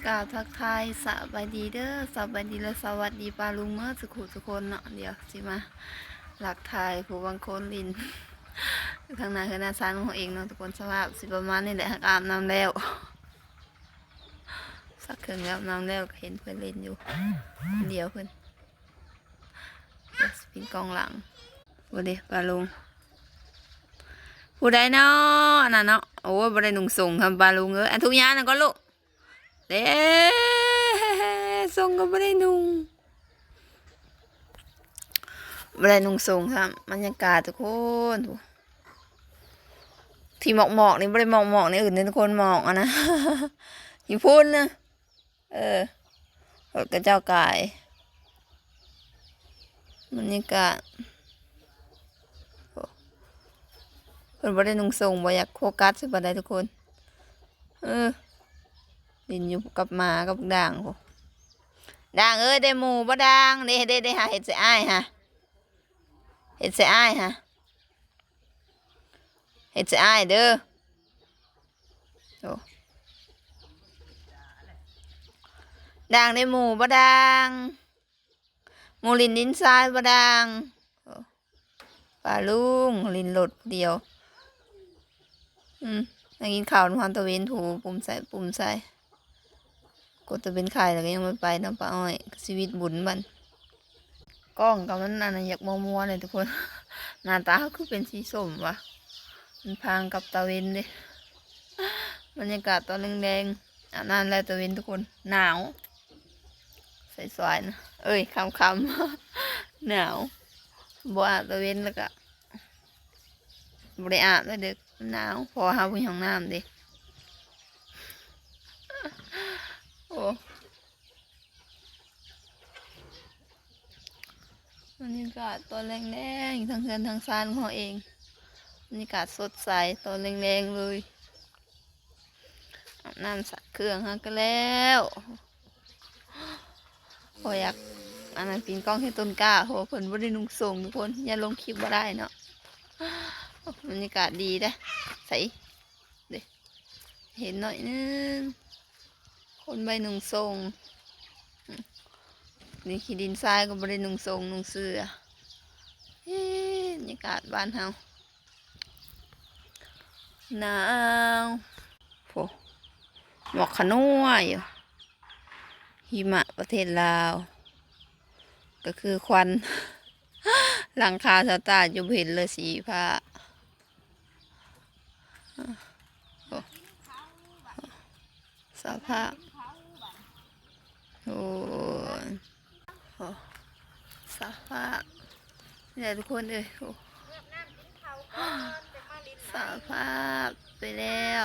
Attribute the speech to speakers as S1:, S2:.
S1: กล่าวทักทายสบายดีเด้อสบายดีและสวัสดีปาลุงเมื่อสุขุทุกคนเนาะเดี๋ยวสิมาหลักทายผู้บางคนลินทางหน้าคือหน้าซานของเองเนาะทุกคนสภาพสิประมาณนี้แหละอาบน้ำแล้วสักเครื่องแล้วน้ำแล้วเห็นเพื่อนเล่นอยู่เดียวเพื่อนเดี๋ยวปินกองหลังวันนี้ปาลุงผู้ใดเนาะอันนั้นเนาะโอ้ยบ่ได้นุ่งส่งทำปลาลุงเอ้ยอันทุกอย่างนั่นก็ลูกเด้ส่งก็บ่ได้นุ่งบ่ได้นุ่งส่งครับบรรยากาศทุกคนที่หมอกนี่บ่ได้หมอกนี่อื่นนี่ทุกคนหมอกอ่ะนะอยู่พุ่นนะรถกระเจ้ากายบรรยากาศเพิ่นบ่ได้นุ่งส่งบ่อยากโฟกัสสิบ่ได้ทุกคนดินอยู่กับหมากับด่างพวกด่างเอ้ยได้หมูบ่ด่างได้หาเห็ดใส่อ้ายฮะเห็ดใส่อ้ายฮะเห็ดใส่อ้ายเด้อโอ้ด่างได้หมูบ่ด่างหมูลินดินทรายบ่ด่างปลาลุงลินหลดเดียวนั่งกินข้าวน้ำตะเวนถูปุ่มใส่กดตะเป็นไข่แล้วก็ยังไม่ไปน้ำปลาอ้อยชีวิตบุญบันกล้องกับมันอันนั้นอยากมัวเลยทุกคนหน้าตาคือเป็นสีส้มวะมันพางกับตะเวนเลยบรรยากาศตอนแดงๆอันนั้นแหละตะเวนทุกคนหนาวใส่สวยนะคำหนาวบัวตะเวนแล้วก็บริอาบแล้วเด็กหนาวพอหาผู้ห้องน้ำดิโอ้บรรยากาศตอนแรงๆทั้งเฮือนทั้งซานของเองบรรยากาศสดใสตอนแรงๆเลยอาบน้ำสระเครื่องฮะก็แล้วพออยากอันนั้นปีนกล้องให้ต้นกล้าโหผลบรินุงส่งทุกคนอย่าลงคลิปมาได้เนาะบรรยากาศดีได้ใส่เด็เห็นหน่อยนึงคนใบนุงทรงนี่ขี้ดินทรายก็บรินุงทรงนุงเสื้อบรรยากาศบ้านเฮาหนาวโหหมอกขนัวอยู่หิมะประเทศลาวก็คือควันหลังคาสตาร์อยู่เห็นเลยสีผ้าสภาพโอ้สภาพเนี่ยทุกคนเลยโอ้สภาพไปแล้ว